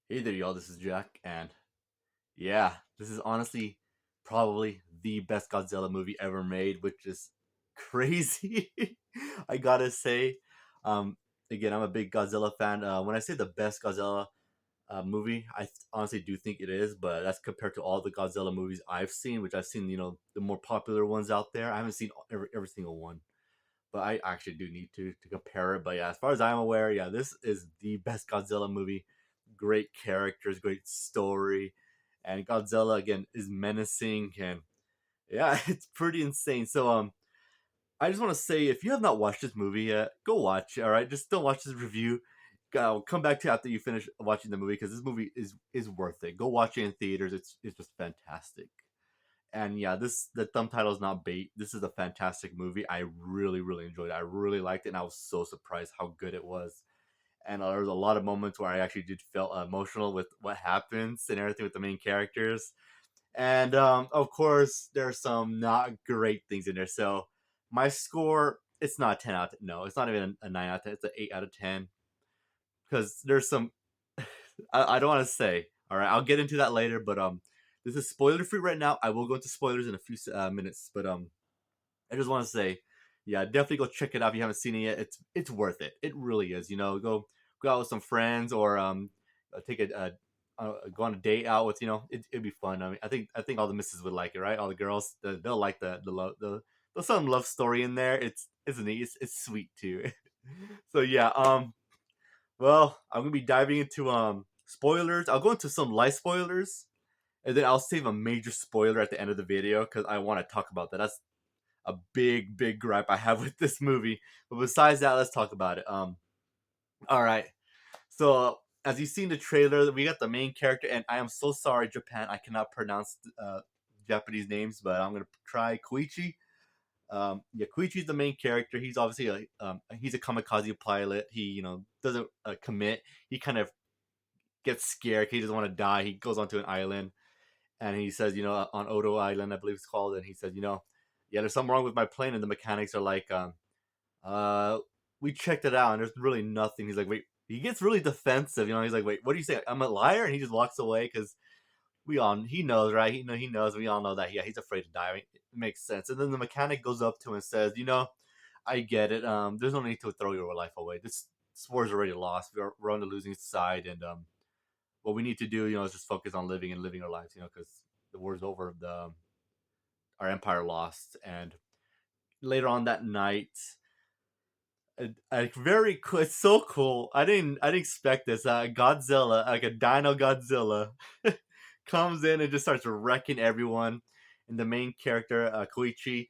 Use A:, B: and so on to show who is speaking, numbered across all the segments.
A: Hey there, y'all. This is Jack, and yeah, this is honestly probably the best Godzilla movie ever made, which is crazy. I gotta say, um, again, I'm a big Godzilla fan. When I say the best Godzilla movie, honestly do think it is, but that's compared to all the Godzilla movies I've seen, which I've seen, the more popular ones out there. I haven't seen every single one, but I actually do need to compare it. But yeah, as far as I'm aware, yeah, this is the best Godzilla movie. Great characters, great story, and Godzilla again is menacing, and yeah, it's pretty insane. So I just want to say, if you have not watched this movie yet, go watch. All right, just don't watch this review. Come back to after you finish watching the movie because this movie is worth it. Go watch it in theaters. It's just fantastic. And yeah, this the thumb title is not bait. This is a fantastic movie. I really enjoyed it. I really liked it, and I was so surprised how good it was. And there was a lot of moments where I actually did feel emotional with what happens and everything with the main characters. And of course, there's some not great things in there. So my score, it's not a 10 out of 10. No, it's not even a 9 out of 10. It's an 8 out of 10 because there's some I don't want to say. All right, I'll get into that later, but this is spoiler free right now. I will go into spoilers in a few minutes, but I just want to say, yeah, definitely go check it out if you haven't seen it yet. It's worth it. It really is. Go out with some friends or take go on a date out with it'd be fun. I mean, I think all the misses would like it, right? All the girls they'll like the love the some love story in there. It's neat. It's sweet too. So yeah, well, I'm gonna be diving into spoilers. I'll go into some light spoilers, and then I'll save a major spoiler at the end of the video because I want to talk about that. That's a big gripe I have with this movie. But besides that, let's talk about it. All right. So as you see in the trailer, we got the main character, and I am so sorry, Japan, I cannot pronounce Japanese names, but I'm gonna try Koichi. Yeah, Koichi's the main character. He's obviously he's a kamikaze pilot. He doesn't commit. He kind of gets scared. He doesn't want to die. He goes onto an island and he says, on Odo Island, I believe it's called, and he says, yeah, there's something wrong with my plane, and the mechanics are like, uh, we checked it out, and there's really nothing. He's like, wait, he gets really defensive, he's like, wait, what do you say? I'm a liar, and he just walks away because he knows, right? He knows. We all know that. Yeah, he's afraid to die. I mean, it makes sense. And then the mechanic goes up to him and says, I get it. There's no need to throw your life away. This war's already lost. We're on the losing side, and what we need to do, is just focus on living and living our lives, because the war's over. Our empire lost, and later on that night, very cool. It's so cool. I didn't expect this. Godzilla, like a Dino Godzilla, comes in and just starts wrecking everyone. And the main character, Koichi,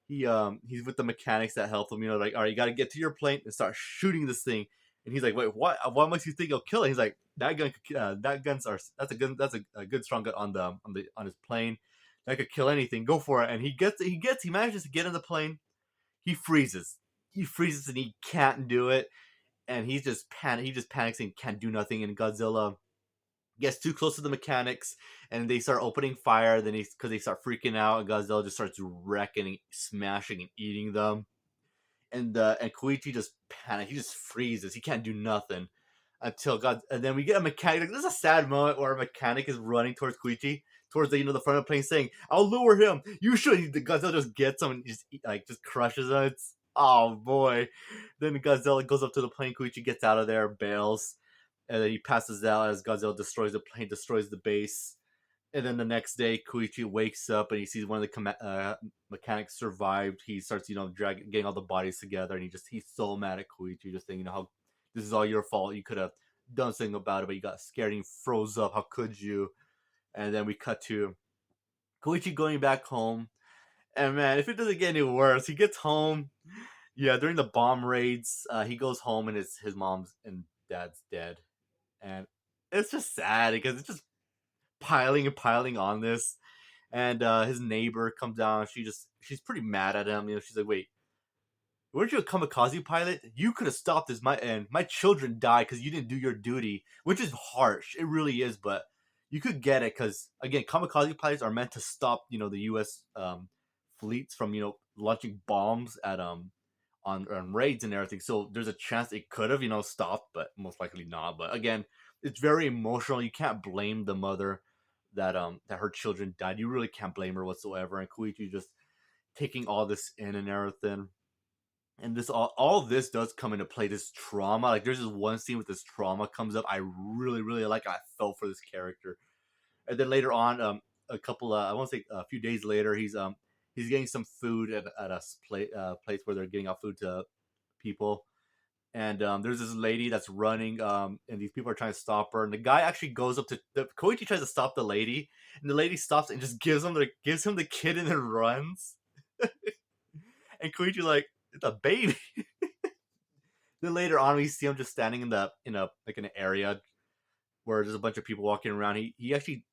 A: he's with the mechanics that help him. Like, all right, you got to get to your plane and start shooting this thing. And he's like, wait, what? What makes you think it'll kill it? He's like, that's a gun. That's a good strong gun on his plane. That could kill anything. Go for it. And he manages to get in the plane. He freezes. He freezes and he can't do it. And he just panics and can't do nothing. And Godzilla gets too close to the mechanics and they start opening fire. Then because they start freaking out, and Godzilla just starts wrecking and smashing and eating them. And Koichi just panics. He just freezes. He can't do nothing until God. And then we get a mechanic. Like, there's a sad moment where a mechanic is running towards Koichi, towards the front of the plane, saying, "I'll lure him. You should." The Godzilla just gets him and just crushes him. It's oh boy. Then Godzilla goes up to the plane. Koichi gets out of there, bails, and then he passes out as Godzilla destroys the plane, destroys the base. And then the next day, Koichi wakes up and he sees one of the mechanics survived. He starts, getting all the bodies together, and he's so mad at Koichi, just saying, how this is all your fault. You could have done something about it, but you got scared and you froze up. How could you? And then we cut to Koichi going back home. And man, if it doesn't get any worse, he gets home. Yeah, during the bomb raids, he goes home and his mom's and dad's dead, and it's just sad because it's just piling and piling on this. And his neighbor comes down. She's pretty mad at him. She's like, "Wait, weren't you a kamikaze pilot? You could have stopped this. My children died because you didn't do your duty," which is harsh. It really is, but you could get it because again, kamikaze pilots are meant to stop the U.S. Fleets from launching bombs at on raids and everything. So there's a chance it could have stopped, but most likely not. But again, it's very emotional. You can't blame the mother that her children died. You really can't blame her whatsoever. And Koichi just taking all this in and everything. And this all of this does come into play. This trauma, like there's this one scene with this trauma comes up. I really really like. I felt for this character. And then later on, a couple, I want to say a few days later, he's getting some food at a place where they're getting out food to people. And there's this lady that's running, and these people are trying to stop her. And the guy actually goes up to Koichi tries to stop the lady, and the lady stops and just gives him the kid and then runs. And Koichi like it's a baby. Then later on, we see him just standing in a like an area where there's a bunch of people walking around. He actually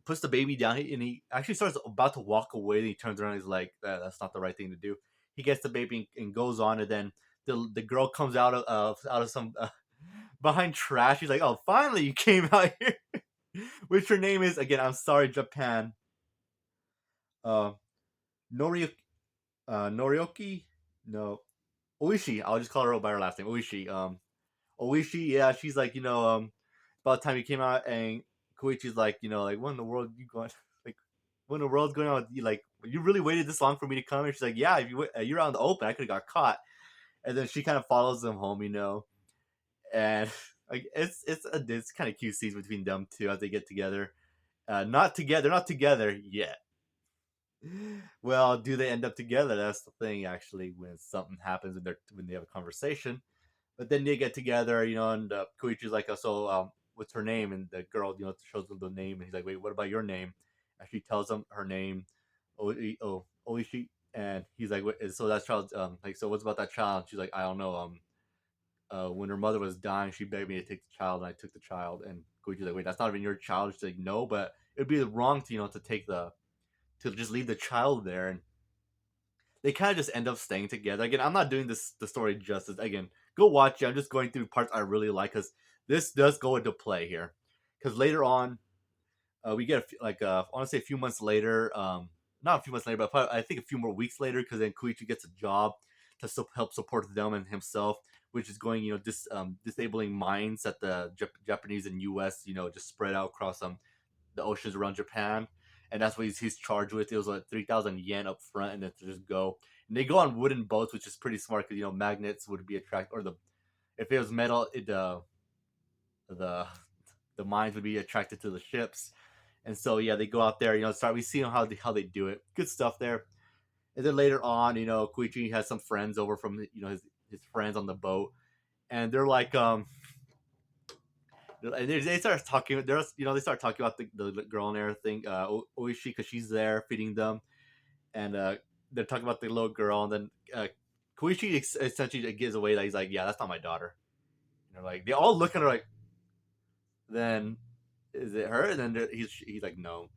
A: puts the baby down, and he actually starts about to walk away. And he turns around, and he's like, "That's not the right thing to do." He gets the baby and goes on, and then the girl comes out of some behind trash. He's like, "Oh, finally you came out here." Which her name is again. I'm sorry, Japan. Uh, Norioki. Norioki. No, Oishi. I'll just call her by her last name, Oishi. Oishi. Yeah, she's like, about the time he came out, and Koichi's like, like, what in the world you going? Like, what in the world's going on with you? Like, you really waited this long for me to come? And she's like, yeah, if you're out in the open, I could have got caught. And then she kind of follows them home, and like it's kind of cute scenes between them two as they get together. Not together yet. Well, do they end up together? That's the thing, actually, when something happens and when they have a conversation. But then they get together, and Koichi's like, so what's her name? And the girl, shows them the name, and he's like, wait, what about your name? And she tells him her name, Oishi, and he's like, so that child, like, so what's about that child? And she's like, I don't know. When her mother was dying, she begged me to take the child, and I took the child. And Koichi's like, wait, that's not even your child. She's like, no, but it'd be wrong to to just leave the child there. And they kind of just end up staying together. Again, I'm not doing the story justice. Again, go watch it. I'm just going through parts I really like because this does go into play here. Because later on, we get I want to say a few months later, not a few months later, but probably, I think a few more weeks later, because then Koichi gets a job to help support them and himself, which is going, disabling mines that the Japanese and U.S. Just spread out across the oceans around Japan, and that's what he's charged with. It was like 3,000 yen up front, and then to just go. And they go on wooden boats, which is pretty smart because magnets would be attracted, or the if it was metal, the the mines would be attracted to the ships. And so yeah, they go out there. Start we see how they do it. Good stuff there. And then later on, Koichi has some friends over from his friends on the boat, and they're like they start talking. They start talking about the girl and everything. Oishi, because she's there feeding them, and they're talking about the little girl. And then Koichi essentially gives away that he's like, yeah, that's not my daughter. Like they all look at her like, then is it her? And then he's like, no,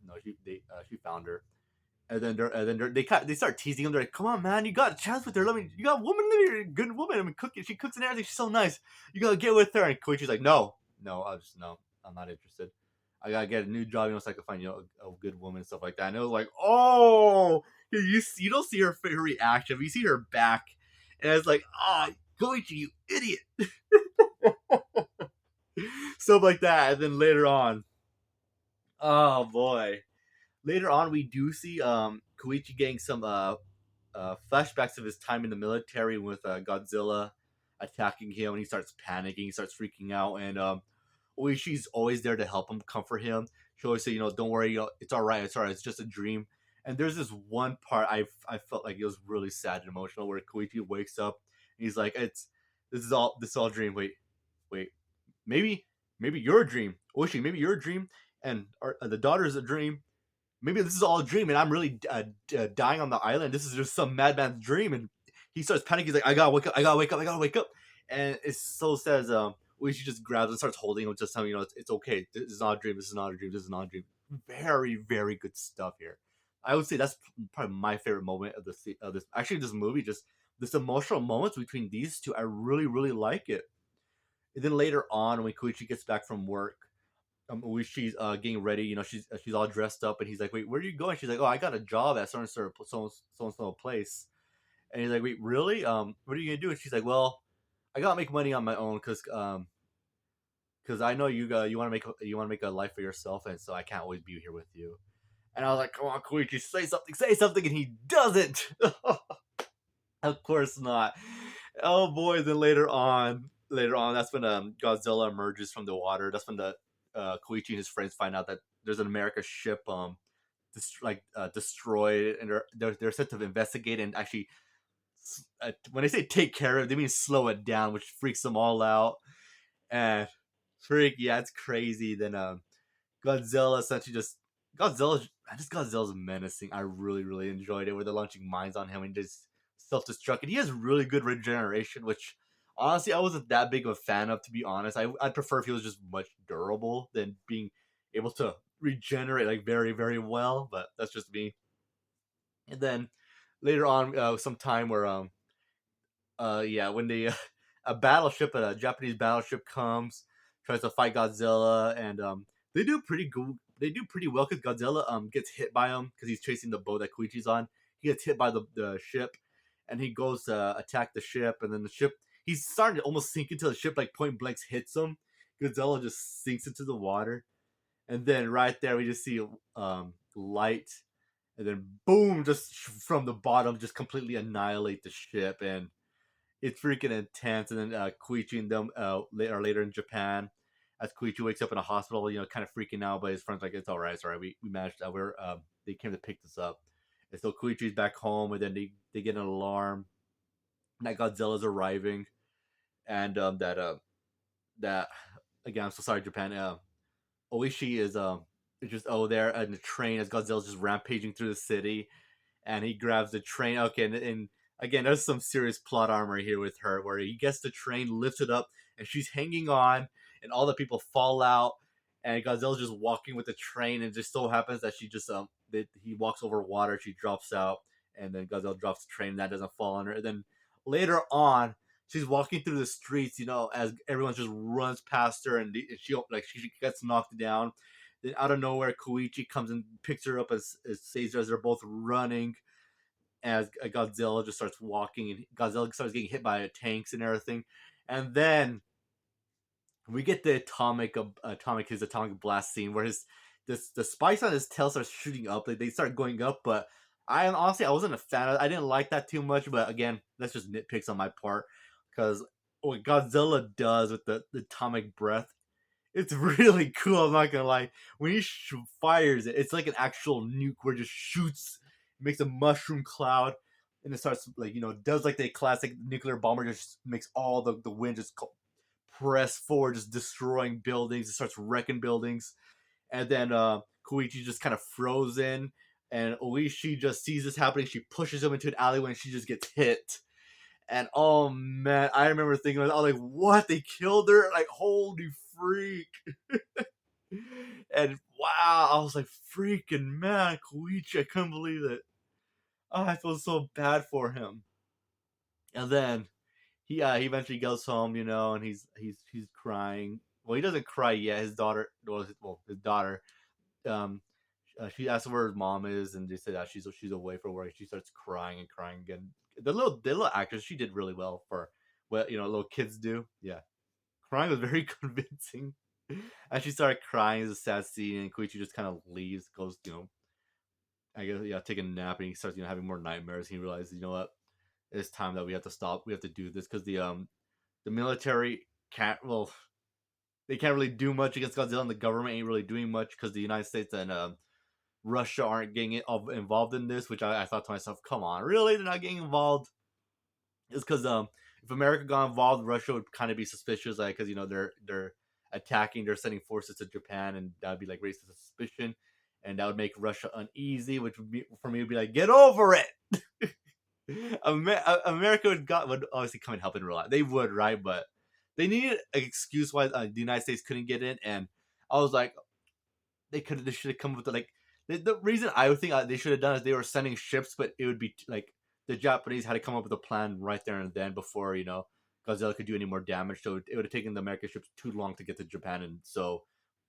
A: she found her. And then they start teasing him. They're like, "Come on, man, you got a chance with her. You got a woman, you're a good woman. I mean, she cooks and everything. She's so nice. You gotta get with her." And Koichi's like, "No, no, I'm not interested. I gotta get a new job, so I can find a good woman and stuff like that." And it was like, oh, you don't see her reaction, but you see her back, and it's like, ah, Koichi, you idiot, stuff like that. And then later on, oh boy. Later on, we do see Koichi getting some flashbacks of his time in the military with Godzilla attacking him, and he starts panicking, he starts freaking out, and Oishi's always there to help him, comfort him. She always say, don't worry, it's all right, it's just a dream. And there's this one part I felt like it was really sad and emotional where Koichi wakes up and he's like, this is all a dream. Wait, maybe you're a dream, Oishi, maybe you're a dream, and the daughter's a dream. Maybe this is all a dream, and I'm really dying on the island. This is just some madman's dream, and he starts panicking. He's like, "I gotta wake up! I gotta wake up! I gotta wake up!" And it so says, Uishi just grabs and starts holding him, just telling it's okay. This is not a dream. This is not a dream. This is not a dream. Very, very good stuff here. I would say that's probably my favorite moment of this movie. Just this emotional moments between these two. I really, really like it. And then later on, when Koichi gets back from work, she's getting ready. She's all dressed up, and he's like, "Wait, where are you going?" She's like, "Oh, I got a job at so place." And he's like, "Wait, really? What are you gonna do?" And she's like, "Well, I gotta make money on my own because because I know you want to make a life for yourself, and so I can't always be here with you." And I was like, "Come on, Koichi, say something," and he doesn't. Of course not. Oh boy! Then later on, that's when Godzilla emerges from the water. That's when the Koichi and his friends find out that there's an America ship destroyed, and they're set to investigate and actually. When they say take care of it, they mean slow it down, which freaks them all out. And yeah, it's crazy. Then Godzilla essentially Godzilla's menacing. I really enjoyed it where they're launching mines on him and just self destruct. And he has really good regeneration, which honestly I wasn't that big of a fan of, to be honest. I'd prefer if he was just much durable than being able to regenerate like very well. But that's just me. And then later on, some time where yeah, when the a Japanese battleship comes, tries to fight Godzilla, and they do pretty good. They do pretty well because Godzilla gets hit by him because he's chasing the boat that Koichi's on. He gets hit by the ship, and he goes to attack the ship, and then the ship he's starting to almost sink into the ship, like point blank hits him. Godzilla just sinks into the water, and then right there we just see light, and then boom, just from the bottom, just completely annihilate the ship, and it's freaking intense. And then Koichi and them later in Japan, as Koichi wakes up in a hospital, kind of freaking out, but his friends like, it's all right. We managed that. They came to pick this up, and so Koichi's back home, and then they get an alarm that Godzilla's arriving, and that again, I'm so sorry, Japan. Oishi is just there in the train as Godzilla's just rampaging through the city, and he grabs the train. Okay, and again, there's some serious plot armor here with her, where he gets the train, lifts it up, and she's hanging on, and all the people fall out, and Godzilla's just walking with the train, and it just so happens that she just he walks over water, she drops out, and then Godzilla drops the train, and that doesn't fall on her. And then later on, she's walking through the streets, as everyone just runs past her, and she gets knocked down. Then out of nowhere, Koichi comes and picks her up as saves her as they're both running, as Godzilla just starts walking, and Godzilla starts getting hit by tanks and everything. And then we get the atomic blast scene where the spikes on his tail starts shooting up. Like, they start going up, but I wasn't a fan of it. I didn't like that too much, but again, that's just nitpicks on my part, because what Godzilla does with the atomic breath, it's really cool. I'm not gonna lie. When he fires it, it's like an actual nuke where it just shoots, makes a mushroom cloud, and it starts does like the classic nuclear bomber, just makes all the wind just press forward, just destroying buildings. It starts wrecking buildings, and then Koichi just kind of frozen, and Oishi just sees this happening. She pushes him into an alleyway, and she just gets hit. And oh man, I remember thinking, I was like, "What? They killed her? Like, holy freak!" And wow, I was like, "Freaking man, Koichi! I couldn't believe it." Oh, I feel so bad for him. And then he eventually goes home, and he's crying. Well, he doesn't cry yet. His daughter, his daughter, um, she asks where his mom is, and they say that she's away for work. She starts crying and crying again. The little actress, she did really well for what little kids do. Yeah, crying was very convincing. And she started crying. It's a sad scene, and Koichi just kind of leaves, goes, I guess, yeah, taking a nap, and he starts having more nightmares. He realizes, what, it's time that we have to stop. We have to do this because the military can't. Well, they can't really do much against Godzilla, and the government ain't really doing much because the United States and Russia aren't getting involved in this. Which I thought to myself, come on, really? They're not getting involved? It's because if America got involved, Russia would kind of be suspicious, like, because they're attacking, they're sending forces to Japan, and that would be like raised to suspicion, and that would make Russia uneasy, which would be for me would be like, get over it. America would obviously come and help in real life. They would, right? But they needed an excuse why the United States couldn't get in, and I was like, they should have come with like the reason I would think they should have done is they were sending ships, but it would be like the Japanese had to come up with a plan right there and then before Godzilla could do any more damage. So it would have taken the American ships too long to get to Japan, and so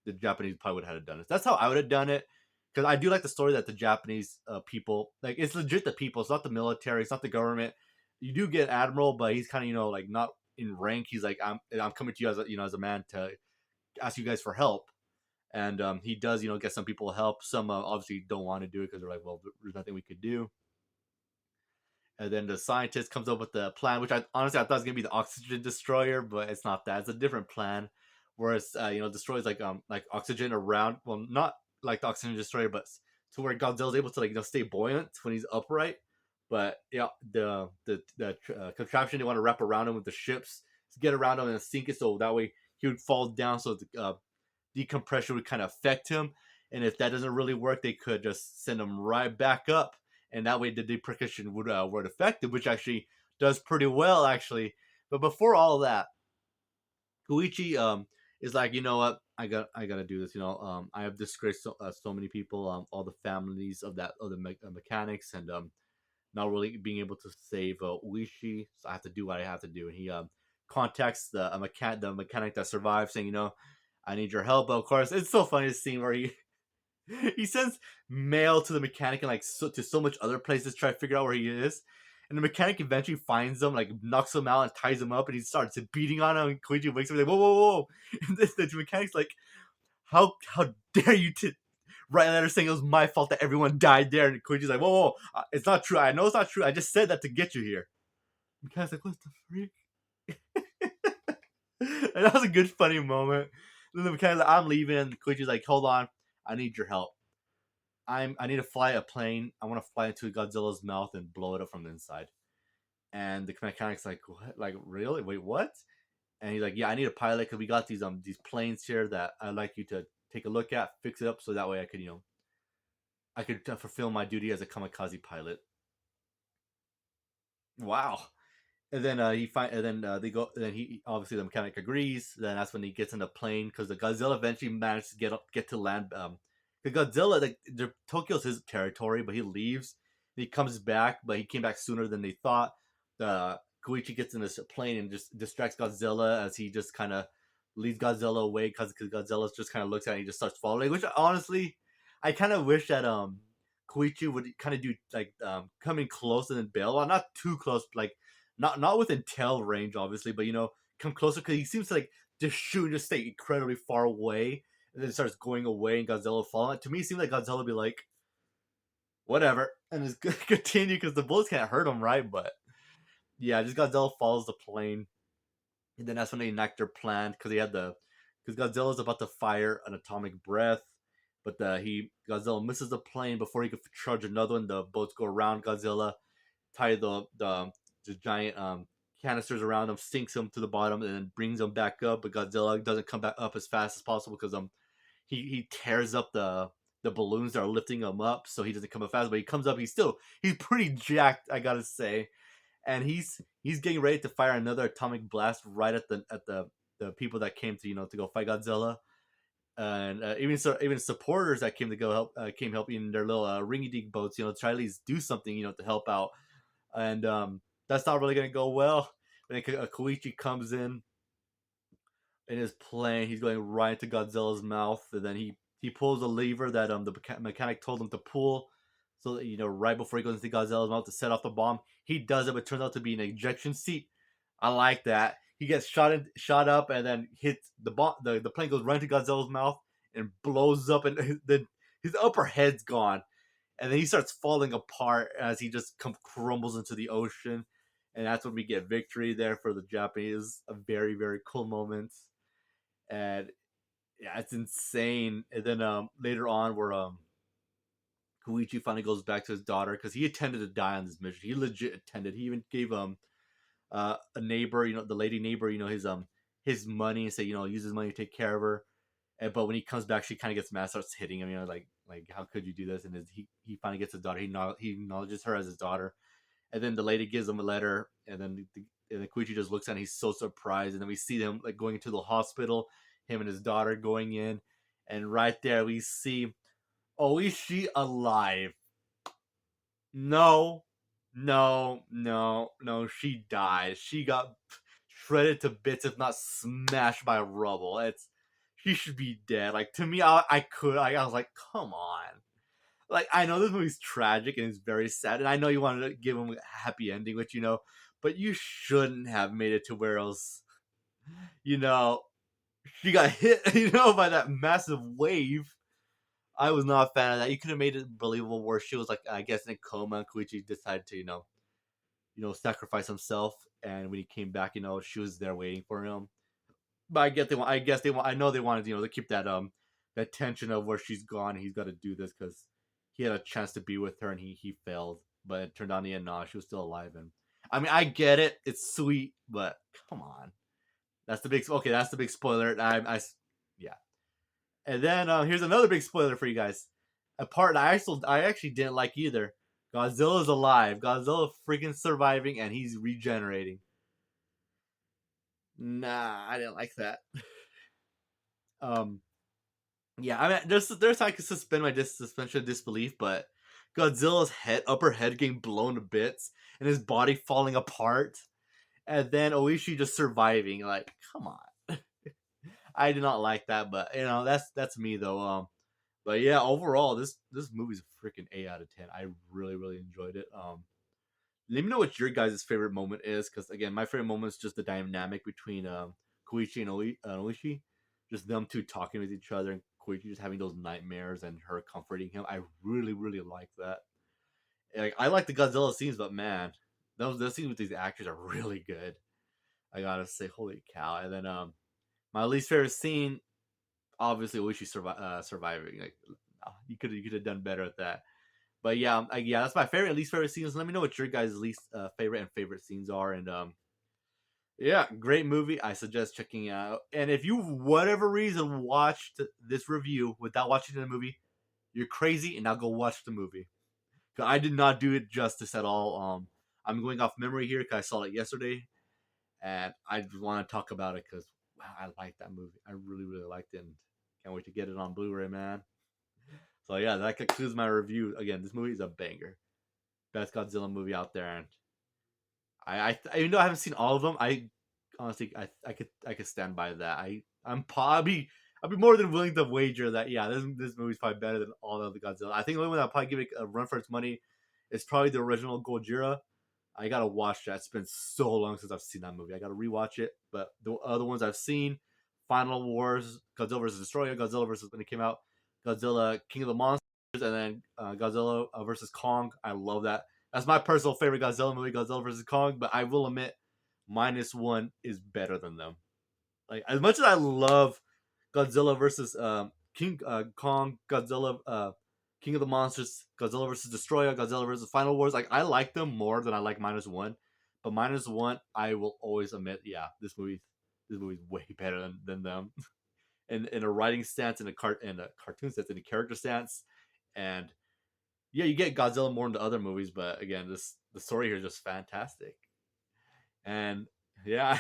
A: the Japanese probably would have had done it. That's how I would have done it, because I do like the story that the Japanese people, like, it's legit the people. It's not the military. It's not the government. You do get admiral, but he's kind of like not in rank. He's like, I'm coming to you as as a man to ask you guys for help. And he does, get some people help. Some obviously don't want to do it because they're like, well, there's nothing we could do. And then the scientist comes up with the plan, which I honestly I thought was gonna be the oxygen destroyer, but it's not that. It's a different plan, whereas destroys like oxygen around. Well, not like the oxygen destroyer, but to where Godzilla's able to like stay buoyant when he's upright. But yeah, the contraption they want to wrap around him with the ships to get around him and sink it, so that way he would fall down, so the decompression would kind of affect him. And if that doesn't really work, they could just send him right back up, and that way the depression would affect him, which actually does pretty well actually. But before all that, Koichi is like, you know what, I gotta do this. I have disgraced so many people, all the families of the mechanics, and not really being able to save Uishi, so I have to do what I have to do. And he contacts the mechanic that survived, saying, I need your help. But of course, it's so funny to see where he sends mail to the mechanic and to so much other places to try to figure out where he is. And the mechanic eventually finds him, like knocks him out and ties him up, and he starts beating on him. And Koichi wakes up like, whoa, whoa, whoa! And the mechanic's like, how dare you to write a letter saying it was my fault that everyone died there? And Koichi's like, whoa, whoa, it's not true. I know it's not true. I just said that to get you here. The mechanic's like, what the freak? And that was a good, funny moment. And then the mechanic's like, I'm leaving. And Koichi's like, hold on, I need your help. I need to fly a plane. I want to fly into Godzilla's mouth and blow it up from the inside. And the mechanic's like, what? Like, really? Wait, what? And he's like, yeah, I need a pilot because we got these planes here that I'd like you to take a look at, fix it up, so that way I could fulfill my duty as a kamikaze pilot. Wow. And then they go. Then he obviously the mechanic agrees. Then that's when he gets in the plane because the Godzilla eventually manages to get to land. The Godzilla, Tokyo's his territory, but he leaves. He comes back, but he came back sooner than they thought. Koichi gets in this plane and just distracts Godzilla as he just kind of leads Godzilla away because Godzilla just kind of looks at it and he just starts following. Which honestly, I kind of wish that Koichi would kind of do like coming close and then bail. Well, not too close, like not within tail range, obviously, but come closer because he seems to like just shoot and just stay incredibly far away, and then starts going away, and Godzilla falling. To me, it seems like Godzilla would be like, whatever, and just continue because the bullets can't hurt him, right? But yeah, just Godzilla follows the plane, and then that's when they enact their plan because because Godzilla's about to fire an atomic breath, but Godzilla misses the plane before he could charge another one. The boats go around Godzilla, tie the giant canisters around him, sinks him to the bottom, and then brings him back up. But Godzilla doesn't come back up as fast as possible because he tears up the balloons that are lifting him up, so he doesn't come up fast. But he comes up, he's pretty jacked, I gotta say, and he's getting ready to fire another atomic blast right at the people that came to go fight Godzilla. And even supporters that came to go came helping in their little ringy dink boats, to try at least do something, to help out. And that's not really going to go well. When Koichi comes in his plane, he's going right into Godzilla's mouth, and then he pulls a lever that the mechanic told him to pull, so that right before he goes into Godzilla's mouth to set off the bomb. He does it, but it turns out to be an ejection seat. I like that. He gets shot up, and then hits the bomb. The plane goes right into Godzilla's mouth and blows up, and then his upper head's gone. And then he starts falling apart as he just crumbles into the ocean. And that's when we get victory there for the Japanese. A very, very cool moment. And yeah, it's insane. And then later on, where Koichi finally goes back to his daughter because he intended to die on this mission. He legit intended. He even gave a neighbor, the lady neighbor, his money, and say, use his money to take care of her. But when he comes back, she kind of gets mad, starts hitting him. Like how could you do this? And he finally gets his daughter. He acknowledges her as his daughter, and then the lady gives him a letter, and then Koichi just looks at it, and he's so surprised. And then we see them like going into the hospital, him and his daughter going in, and right there we see, oh, is she alive? No, no, no, no. She died. She got shredded to bits, if not smashed by rubble. She should be dead. Like, to me, I was like, come on. Like, I know this movie's tragic and it's very sad, and I know you wanted to give him a happy ending, which but you shouldn't have made it to where else, you know, she got hit, by that massive wave. I was not a fan of that. You could have made it believable where she was like, I guess, in a coma, and Koichi decided to, sacrifice himself, and when he came back, she was there waiting for him. But I guess they want. I know they wanted, to keep that tension of where she's gone. He's got to do this because he had a chance to be with her, and he failed. But it turned out in the end, no, she was still alive. And I mean, I get it. It's sweet, but come on. That's the big spoiler. Yeah. And then here's another big spoiler for you guys. A part I actually didn't like either. Godzilla's alive. Godzilla freaking surviving, and he's regenerating. Nah, I didn't like that. um, yeah, I mean, there's I could suspend my suspension of disbelief, but Godzilla's upper head getting blown to bits, and his body falling apart, and then Oishi just surviving. Like, come on. I did not like that, but that's me though. But yeah, overall, this movie's a freaking 8 out of 10. I really really enjoyed it. Let me know what your guys' favorite moment is, because again, my favorite moment is just the dynamic between Koichi and Oishi, just them two talking with each other, and Koichi just having those nightmares and her comforting him. I really really like that. Like, I like the Godzilla scenes, but man, those scenes with these actors are really good. I gotta say, holy cow! And then my least favorite scene, obviously, Oishi surviving. Like, you could have done better at that. But yeah, yeah, that's my favorite and least favorite scenes. Let me know what your guys' least favorite and favorite scenes are. And yeah, great movie. I suggest checking out. And if you, whatever reason, watched this review without watching the movie, you're crazy. And now go watch the movie. Cause I did not do it justice at all. I'm going off memory here because I saw it yesterday, and I just want to talk about it because wow, I like that movie. I really really liked it, and can't wait to get it on Blu-ray, man. So yeah, that concludes my review. Again, this movie is a banger, best Godzilla movie out there, and even though I haven't seen all of them, I honestly I could stand by that. I'm probably I'd be more than willing to wager that yeah, this movie's probably better than all of the Godzilla. I think the only one I'll probably give it a run for its money is probably the original Gojira. I gotta watch that. It's been so long since I've seen that movie. I gotta rewatch it. But the other ones I've seen, Final Wars, Godzilla vs. Destroyer, Godzilla versus when it came out, Godzilla King of the Monsters, and then Godzilla versus Kong. I love that. That's my personal favorite Godzilla movie, Godzilla versus Kong. But I will admit, Minus One is better than them. Like, as much as I love Godzilla versus King Kong, Godzilla King of the Monsters, Godzilla versus Destroyer, Godzilla versus Final Wars. Like, I like them more than I like Minus One, but Minus One, I will always admit, yeah, this movie's way better than them. In a writing stance, in a cartoon stance, in a character stance, and yeah, you get Godzilla more in the other movies, but again, the story here is just fantastic, and yeah,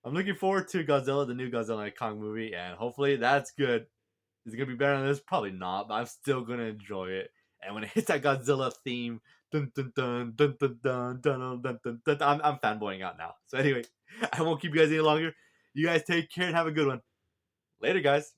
A: I'm looking forward to Godzilla, the new Godzilla Kong movie, and hopefully that's good. Is it gonna be better than this? Probably not, but I'm still gonna enjoy it. And when it hits that Godzilla theme, dun dun dun dun dun dun dun dun dun dun, I'm fanboying out now. So anyway, I won't keep you guys any longer. You guys take care and have a good one. Later, guys.